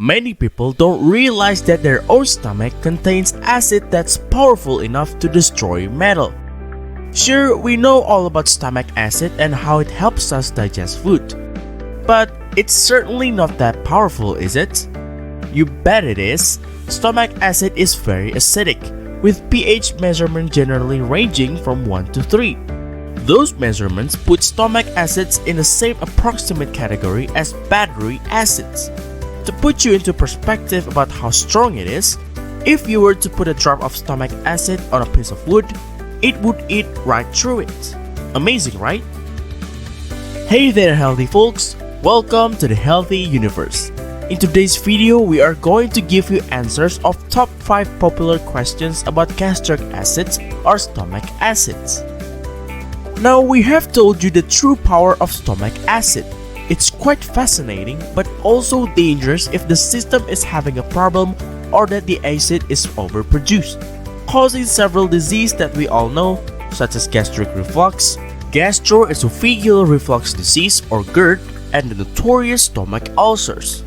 Many people don't realize that their own stomach contains acid that's powerful enough to destroy metal. Sure, we know all about stomach acid and how it helps us digest food. But it's certainly not that powerful, is it? You bet it is. Stomach acid is very acidic, with pH measurement generally ranging from 1 to 3. Those measurements put stomach acids in the same approximate category as battery acids. To put you into perspective about how strong it is, if you were to put a drop of stomach acid on a piece of wood, it would eat right through it. Amazing, right? Hey there, healthy folks! Welcome to the Healthy Universe. In today's video, we are going to give you answers of top 5 popular questions about gastric acids or stomach acids. Now, we have told you the true power of stomach acid. It's quite fascinating, but also dangerous if the system is having a problem or that the acid is overproduced, causing several diseases that we all know, such as gastric reflux, gastroesophageal reflux disease or Gerd, and the notorious stomach ulcers.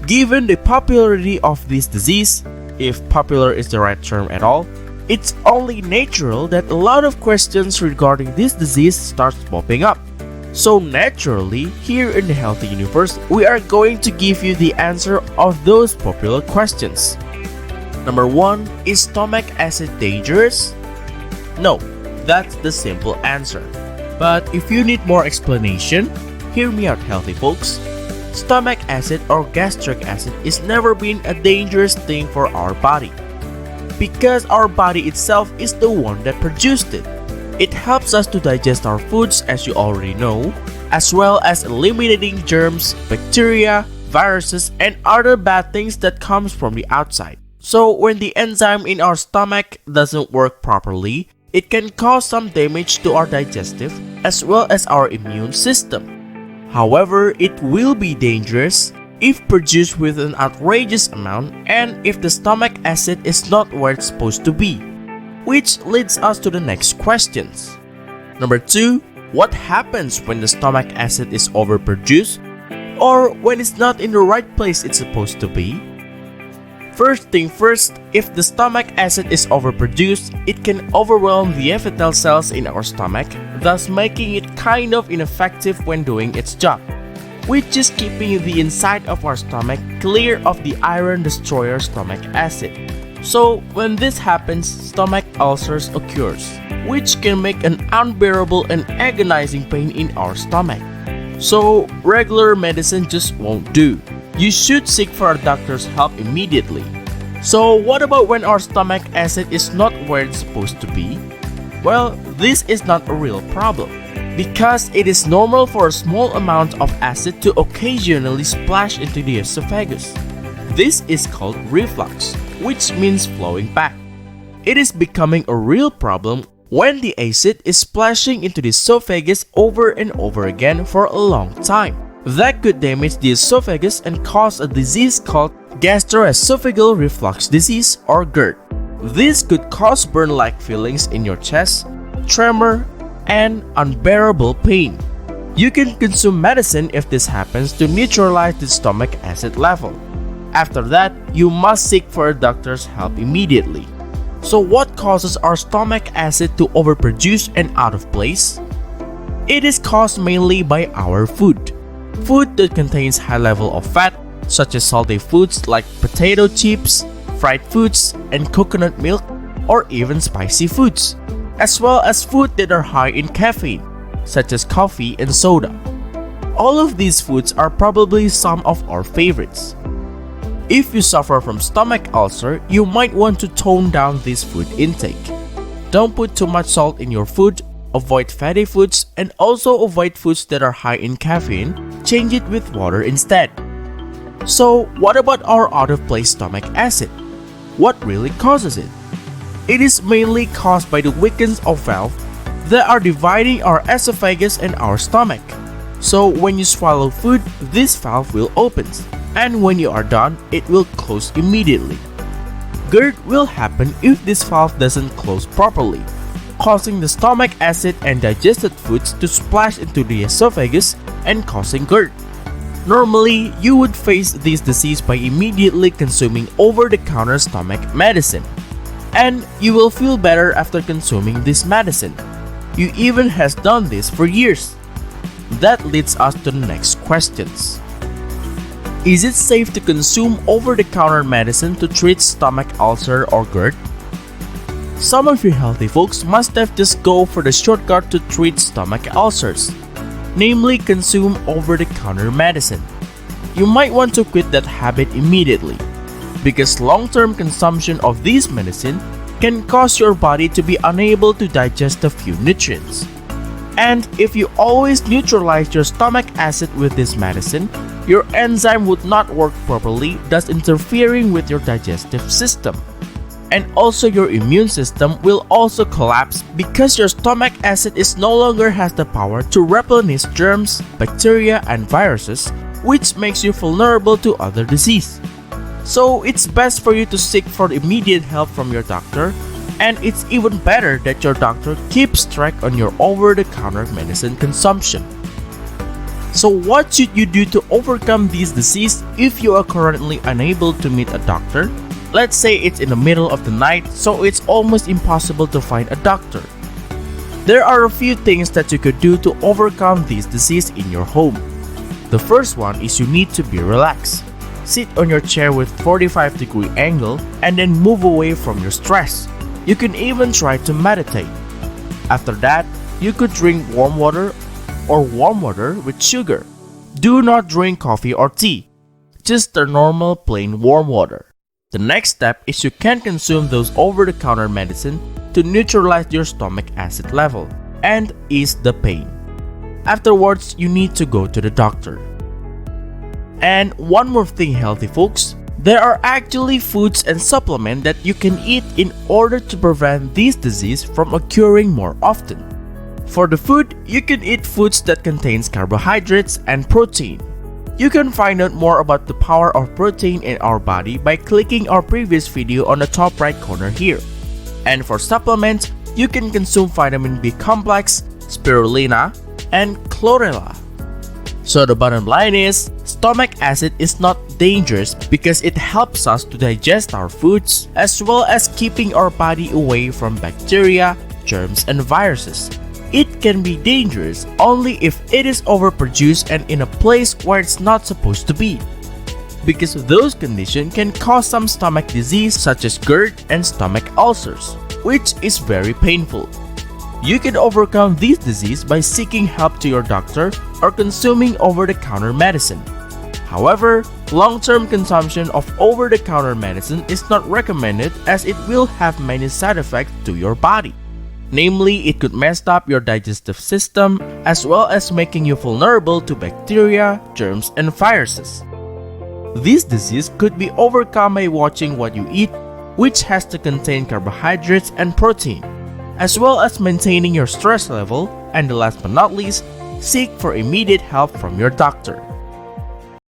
Given the popularity of this disease, if popular is the right term at all, it's only natural that a lot of questions regarding this disease starts popping up. So naturally, here in the Healthy Universe, we are going to give you the answer of those popular questions. Number 1, is stomach acid dangerous? No, that's the simple answer. But if you need more explanation, hear me out, healthy folks. Stomach acid or gastric acid is never been a dangerous thing for our body, because our body itself is the one that produced it. It helps us to digest our foods, as you already know, as well as eliminating germs, bacteria, viruses, and other bad things that comes from the outside. So when the enzyme in our stomach doesn't work properly, it can cause some damage to our digestive as well as our immune system. However, it will be dangerous if produced with an outrageous amount and if the stomach acid is not where it's supposed to be. Which leads us to the next questions. Number 2, what happens when the stomach acid is overproduced or when it's not in the right place it's supposed to be? First thing first, if the stomach acid is overproduced, it can overwhelm the epithelial cells in our stomach, thus making it kind of ineffective when doing its job, which is keeping the inside of our stomach clear of the iron destroyer stomach acid. So when this happens, stomach ulcers occurs, which can make an unbearable and agonizing pain in our stomach. So regular medicine just won't do. You should seek for a doctor's help immediately. So what about when our stomach acid is not where it's supposed to be? Well, this is not a real problem, because it is normal for a small amount of acid to occasionally splash into the esophagus. This is called reflux, which means flowing back. It is becoming a real problem when the acid is splashing into the esophagus over and over again for a long time. That could damage the esophagus and cause a disease called gastroesophageal reflux disease or Gerd. This could cause burn-like feelings in your chest, tremor, and unbearable pain. You can consume medicine if this happens to neutralize the stomach acid level. After that, you must seek for a doctor's help immediately. So what causes our stomach acid to overproduce and out of place? It is caused mainly by our food. Food that contains high level of fat, such as salty foods like potato chips, fried foods, and coconut milk, or even spicy foods, as well as food that are high in caffeine, such as coffee and soda. All of these foods are probably some of our favorites. If you suffer from stomach ulcer, you might want to tone down this food intake. Don't put too much salt in your food, avoid fatty foods, and also avoid foods that are high in caffeine. Change it with water instead. So what about our out-of-place stomach acid? What really causes it? It is mainly caused by the weakness of valves that are dividing our esophagus and our stomach. So when you swallow food, this valve will open, and when you are done, it will close immediately. Gerd will happen if this valve doesn't close properly, causing the stomach acid and digested foods to splash into the esophagus and causing Gerd. Normally, you would face this disease by immediately consuming over-the-counter stomach medicine. And you will feel better after consuming this medicine. You even has done this for years. That leads us to the next questions. Is it safe to consume over-the-counter medicine to treat stomach ulcer or Gerd? Some of you healthy folks must have just go for the shortcut to treat stomach ulcers, namely consume over-the-counter medicine. You might want to quit that habit immediately, because long-term consumption of this medicine can cause your body to be unable to digest a few nutrients. And if you always neutralize your stomach acid with this medicine, your enzyme would not work properly, thus interfering with your digestive system. And also your immune system will also collapse because your stomach acid is no longer has the power to replenish germs, bacteria, and viruses, which makes you vulnerable to other disease. So it's best for you to seek for immediate help from your doctor, and it's even better that your doctor keeps track on your over-the-counter medicine consumption. So what should you do to overcome this disease if you are currently unable to meet a doctor? Let's say it's in the middle of the night, so it's almost impossible to find a doctor. There are a few things that you could do to overcome this disease in your home. The first one is you need to be relaxed. Sit on your chair with 45-degree angle and then move away from your stress. You can even try to meditate. After that, you could drink warm water or warm water with sugar. Do not drink coffee or tea, just the normal plain warm water. The next step is you can consume those over-the-counter medicine to neutralize your stomach acid level and ease the pain. Afterwards, you need to go to the doctor. And one more thing, healthy folks, there are actually foods and supplements that you can eat in order to prevent this disease from occurring more often. For the food, you can eat foods that contains carbohydrates and protein. You can find out more about the power of protein in our body by clicking our previous video on the top right corner here. And for supplements, you can consume vitamin B complex, spirulina, and chlorella. So the bottom line is, stomach acid is not dangerous because it helps us to digest our foods as well as keeping our body away from bacteria, germs, and viruses. It can be dangerous only if it is overproduced and in a place where it's not supposed to be, because those conditions can cause some stomach disease such as Gerd and stomach ulcers, which is very painful. You can overcome this disease by seeking help to your doctor or consuming over-the-counter medicine. However, long-term consumption of over-the-counter medicine is not recommended as it will have many side effects to your body. Namely, it could mess up your digestive system as well as making you vulnerable to bacteria, germs, and viruses. This disease could be overcome by watching what you eat, which has to contain carbohydrates and protein, as well as maintaining your stress level, and last but not least, seek for immediate help from your doctor.